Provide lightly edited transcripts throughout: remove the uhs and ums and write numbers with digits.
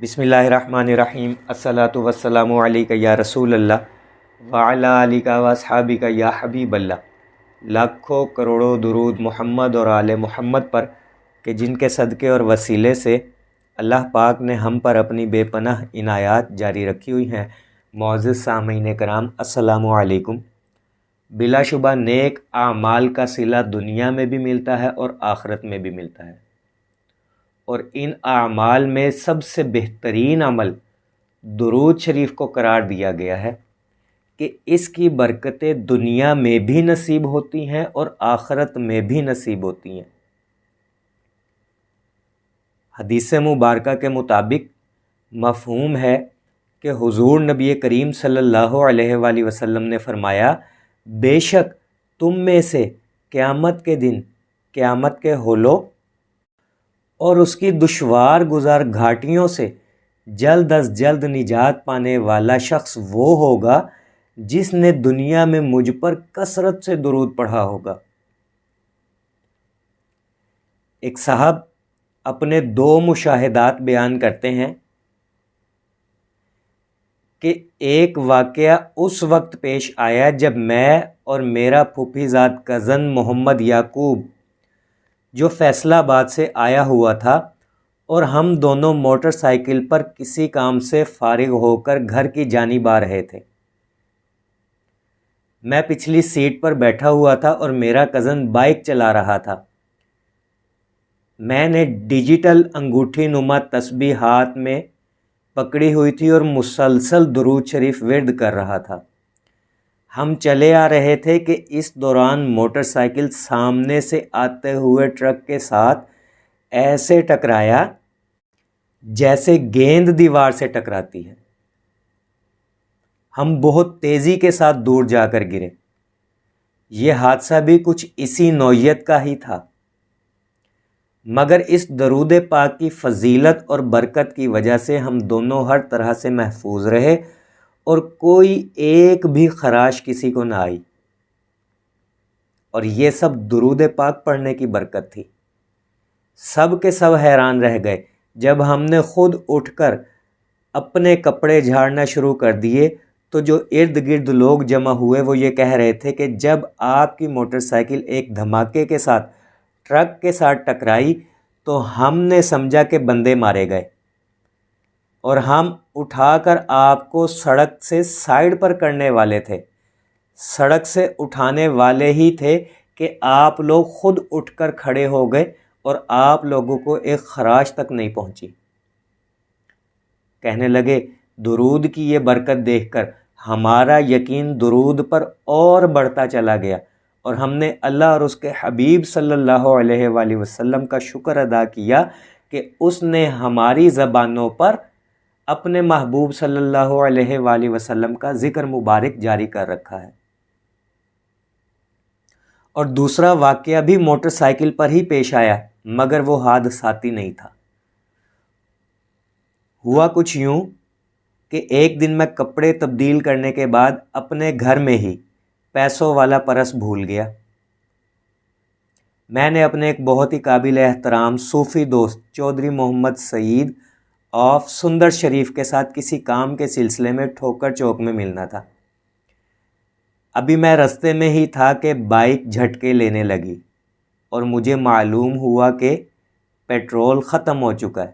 بسم اللہ الرحمن الرحیم الصلاۃ والسلام علیک یا رسول اللہ وعلی آلک و اصحابک یا حبیب اللہ۔ لاکھوں کروڑوں درود محمد اور آل محمد پر کہ جن کے صدقے اور وسیلے سے اللہ پاک نے ہم پر اپنی بے پناہ عنایات جاری رکھی ہوئی ہیں۔ معزز سامعین کرام، السلام علیکم۔ بلا شبہ نیک اعمال کا صلہ دنیا میں بھی ملتا ہے اور آخرت میں بھی ملتا ہے، اور ان اعمال میں سب سے بہترین عمل درود شریف کو قرار دیا گیا ہے کہ اس کی برکتیں دنیا میں بھی نصیب ہوتی ہیں اور آخرت میں بھی نصیب ہوتی ہیں۔ حدیث مبارکہ کے مطابق مفہوم ہے کہ حضور نبی کریم صلی اللہ علیہ وآلہ وسلم نے فرمایا، بے شک تم میں سے قیامت کے دن قیامت کے ہولوں اور اس کی دشوار گزار گھاٹیوں سے جلد از جلد نجات پانے والا شخص وہ ہوگا جس نے دنیا میں مجھ پر کثرت سے درود پڑھا ہوگا۔ ایک صاحب اپنے دو مشاہدات بیان کرتے ہیں کہ ایک واقعہ اس وقت پیش آیا جب میں اور میرا پھوپھی زاد کزن محمد یعقوب جو فیصل آباد سے آیا ہوا تھا، اور ہم دونوں موٹر سائیکل پر کسی کام سے فارغ ہو کر گھر کی جانب آ رہے تھے۔ میں پچھلی سیٹ پر بیٹھا ہوا تھا اور میرا کزن بائک چلا رہا تھا۔ میں نے ڈیجیٹل انگوٹھی نما تسبیح ہاتھ میں پکڑی ہوئی تھی اور مسلسل درود شریف ورد کر رہا تھا۔ ہم چلے آ رہے تھے کہ اس دوران موٹر سائیکل سامنے سے آتے ہوئے ٹرک کے ساتھ ایسے ٹکرایا جیسے گیند دیوار سے ٹکراتی ہے۔ ہم بہت تیزی کے ساتھ دور جا کر گرے۔ یہ حادثہ بھی کچھ اسی نوعیت کا ہی تھا، مگر اس درود پاک کی فضیلت اور برکت کی وجہ سے ہم دونوں ہر طرح سے محفوظ رہے اور کوئی ایک بھی خراش کسی کو نہ آئی، اور یہ سب درود پاک پڑھنے کی برکت تھی۔ سب کے سب حیران رہ گئے جب ہم نے خود اٹھ کر اپنے کپڑے جھاڑنا شروع کر دیے تو جو ارد گرد لوگ جمع ہوئے وہ یہ کہہ رہے تھے کہ جب آپ کی موٹر سائیکل ایک دھماکے کے ساتھ ٹرک کے ساتھ ٹکرائی تو ہم نے سمجھا کہ بندے مارے گئے، اور ہم اٹھا کر آپ کو سڑک سے سائیڈ پر کرنے والے تھے۔ سڑک سے اٹھانے والے ہی تھے کہ آپ لوگ خود اٹھ کر کھڑے ہو گئے اور آپ لوگوں کو ایک خراش تک نہیں پہنچی۔ کہنے لگے، درود کی یہ برکت دیکھ کر ہمارا یقین درود پر اور بڑھتا چلا گیا، اور ہم نے اللہ اور اس کے حبیب صلی اللہ علیہ وآلہ وسلم کا شکر ادا کیا کہ اس نے ہماری زبانوں پر اپنے محبوب صلی اللہ علیہ وآلہ وسلم کا ذکر مبارک جاری کر رکھا ہے۔ اور دوسرا واقعہ بھی موٹر سائیکل پر ہی پیش آیا، مگر وہ حادثاتی نہیں تھا۔ ہوا کچھ یوں کہ ایک دن میں کپڑے تبدیل کرنے کے بعد اپنے گھر میں ہی پیسوں والا پرس بھول گیا۔ میں نے اپنے ایک بہت ہی قابل احترام صوفی دوست چودھری محمد سعید آف سندر شریف کے ساتھ کسی کام کے سلسلے میں ٹھوکر چوک میں ملنا تھا۔ ابھی میں رستے میں ہی تھا کہ بائک جھٹکے لینے لگی اور مجھے معلوم ہوا کہ پیٹرول ختم ہو چکا ہے۔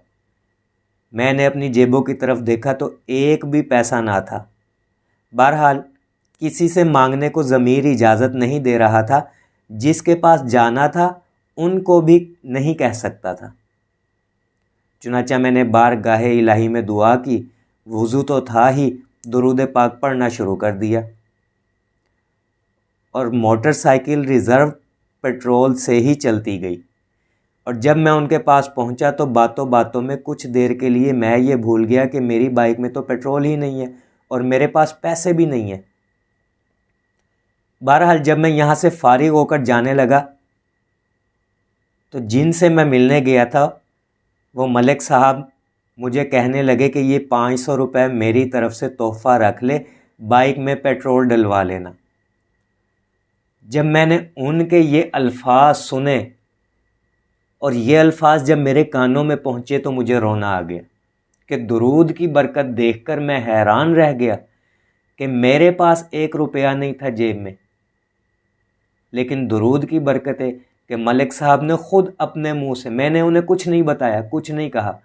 میں نے اپنی جیبوں کی طرف دیکھا تو ایک بھی پیسہ نہ تھا۔ بہرحال کسی سے مانگنے کو ضمیر اجازت نہیں دے رہا تھا، جس کے پاس جانا تھا ان کو بھی نہیں کہہ سکتا تھا۔ چنانچہ میں نے بارگاہ الہی میں دعا کی، وضو تو تھا ہی، درود پاک پڑھنا شروع کر دیا، اور موٹر سائیکل ریزرو پیٹرول سے ہی چلتی گئی۔ اور جب میں ان کے پاس پہنچا تو باتوں باتوں میں کچھ دیر کے لیے میں یہ بھول گیا کہ میری بائک میں تو پیٹرول ہی نہیں ہے اور میرے پاس پیسے بھی نہیں ہیں۔ بہرحال جب میں یہاں سے فارغ ہو کر جانے لگا تو جن سے میں ملنے گیا تھا وہ ملک صاحب مجھے کہنے لگے کہ یہ 500 روپے میری طرف سے تحفہ رکھ لے، بائک میں پیٹرول ڈلوا لینا۔ جب میں نے ان کے یہ الفاظ سنے اور یہ الفاظ جب میرے کانوں میں پہنچے تو مجھے رونا آ گیا۔ کہ درود کی برکت دیکھ کر میں حیران رہ گیا کہ میرے پاس 1 روپیہ نہیں تھا جیب میں، لیکن درود کی برکت ہے کہ ملک صاحب نے خود اپنے منہ سے، میں نے انہیں کچھ نہیں بتایا، کچھ نہیں کہا،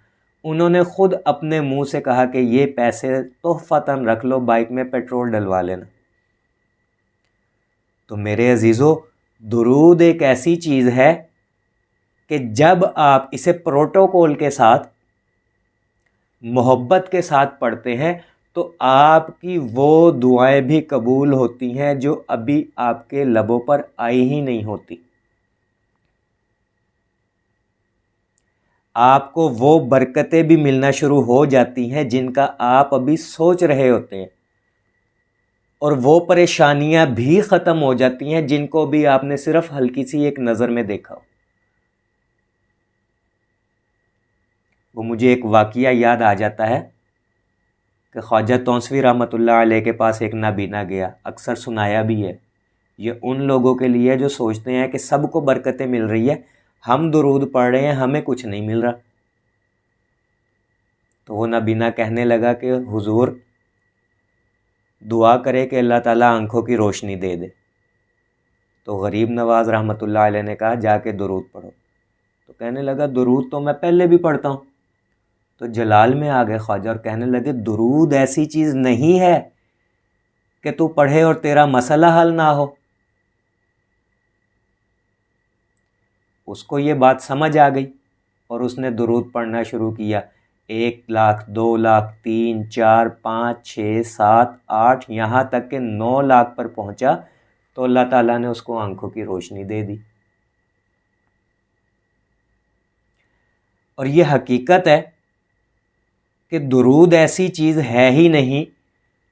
انہوں نے خود اپنے منہ سے کہا کہ یہ پیسے تحفتاً رکھ لو، بائک میں پیٹرول ڈلوا لینا۔ تو میرے عزیزو، درود ایک ایسی چیز ہے کہ جب آپ اسے پروٹوکول کے ساتھ، محبت کے ساتھ پڑھتے ہیں تو آپ کی وہ دعائیں بھی قبول ہوتی ہیں جو ابھی آپ کے لبوں پر آئی ہی نہیں ہوتی۔ آپ کو وہ برکتیں بھی ملنا شروع ہو جاتی ہیں جن کا آپ ابھی سوچ رہے ہوتے ہیں، اور وہ پریشانیاں بھی ختم ہو جاتی ہیں جن کو بھی آپ نے صرف ہلکی سی ایک نظر میں دیکھا ہو۔ وہ مجھے ایک واقعہ یاد آ جاتا ہے کہ خواجہ تونسوی رحمۃ اللہ علیہ کے پاس ایک نابینا گیا، اکثر سنایا بھی ہے، یہ ان لوگوں کے لیے جو سوچتے ہیں کہ سب کو برکتیں مل رہی ہے، ہم درود پڑھ رہے ہیں، ہمیں کچھ نہیں مل رہا۔ تو وہ نابینا کہنے لگا کہ حضور دعا کرے کہ اللہ تعالیٰ آنکھوں کی روشنی دے دے۔ تو غریب نواز رحمۃ اللہ علیہ نے کہا جا کے درود پڑھو۔ تو کہنے لگا درود تو میں پہلے بھی پڑھتا ہوں۔ تو جلال میں آ گئے خواجہ اور کہنے لگے درود ایسی چیز نہیں ہے کہ تو پڑھے اور تیرا مسئلہ حل نہ ہو۔ اس کو یہ بات سمجھ آ گئی اور اس نے درود پڑھنا شروع کیا، 1,00,000، 2,00,000، 3، 4، 5، 6، 7، 8، یہاں تک کہ 9,00,000 پر پہنچا تو اللہ تعالیٰ نے اس کو آنکھوں کی روشنی دے دی۔ اور یہ حقیقت ہے کہ درود ایسی چیز ہے ہی نہیں،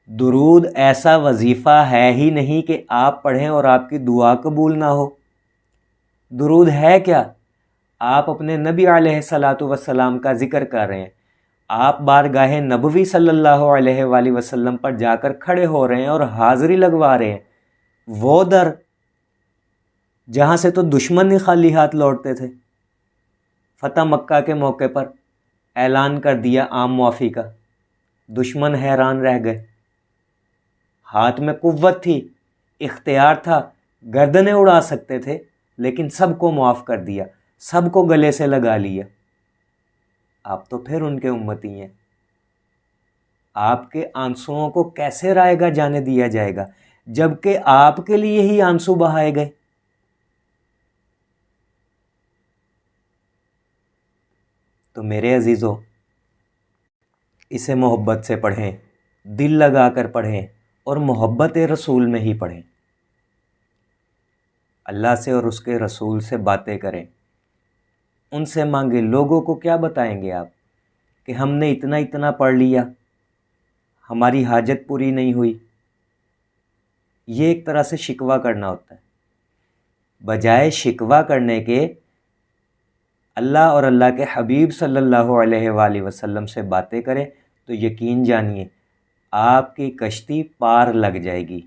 درود ایسا وظیفہ ہے ہی نہیں کہ آپ پڑھیں اور آپ کی دعا قبول نہ ہو۔ درود ہے کیا؟ آپ اپنے نبی علیہ الصلاۃ والسلام کا ذکر کر رہے ہیں، آپ بارگاہ نبوی صلی اللہ علیہ وآلہ وسلم پر جا کر کھڑے ہو رہے ہیں اور حاضری لگوا رہے ہیں، وہ در جہاں سے تو دشمن ہی خالی ہاتھ لوٹتے تھے۔ فتح مکہ کے موقع پر اعلان کر دیا عام معافی کا، دشمن حیران رہ گئے، ہاتھ میں قوت تھی، اختیار تھا، گردنیں اڑا سکتے تھے، لیکن سب کو معاف کر دیا، سب کو گلے سے لگا لیا۔ آپ تو پھر ان کے امتی ہیں، آپ کے آنسوؤں کو کیسے رائے گا جانے دیا جائے گا جبکہ آپ کے لیے ہی آنسو بہائے گئے۔ تو میرے عزیزو، اسے محبت سے پڑھیں، دل لگا کر پڑھیں اور محبت رسول میں ہی پڑھیں۔ اللہ سے اور اس کے رسول سے باتیں کریں، ان سے مانگیں۔ لوگوں کو کیا بتائیں گے آپ کہ ہم نے اتنا اتنا پڑھ لیا، ہماری حاجت پوری نہیں ہوئی؟ یہ ایک طرح سے شکوہ کرنا ہوتا ہے۔ بجائے شکوہ کرنے کے اللہ اور اللہ کے حبیب صلی اللہ علیہ وآلہ وسلم سے باتیں کریں تو یقین جانیے آپ کی کشتی پار لگ جائے گی۔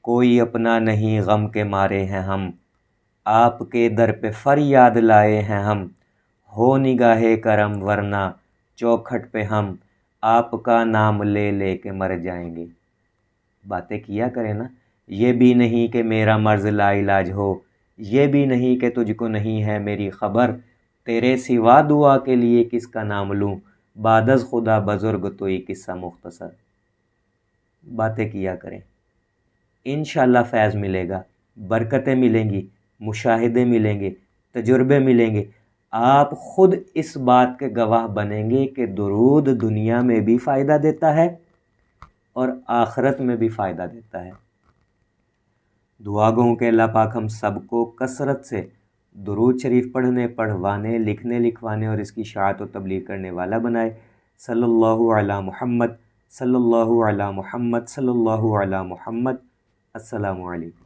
کوئی اپنا نہیں غم کے مارے ہیں ہم، آپ کے در پہ فریاد لائے ہیں ہم، ہو نگاہ کرم ورنہ چوکھٹ پہ ہم آپ کا نام لے لے کے مر جائیں گے۔ باتیں کیا کریں نا، یہ بھی نہیں کہ میرا مرض لا علاج ہو، یہ بھی نہیں کہ تجھ کو نہیں ہے میری خبر، تیرے سوا دعا کے لیے کس کا نام لوں، بعد از خدا بزرگ تو یہ قصہ مختصر۔ باتیں کیا کریں، انشاءاللہ فیض ملے گا، برکتیں ملیں گی، مشاہدے ملیں گے، تجربے ملیں گے۔ آپ خود اس بات کے گواہ بنیں گے کہ درود دنیا میں بھی فائدہ دیتا ہے اور آخرت میں بھی فائدہ دیتا ہے۔ دعا گوں کہ اللہ پاک ہم سب کو کثرت سے درود شریف پڑھنے، پڑھوانے، لکھنے، لکھوانے اور اس کی اشاعت و تبلیغ کرنے والا بنائے۔ صلی اللہ علی محمد، صلی اللہ علی محمد، صلی اللہ علی محمد۔ السلام علیکم۔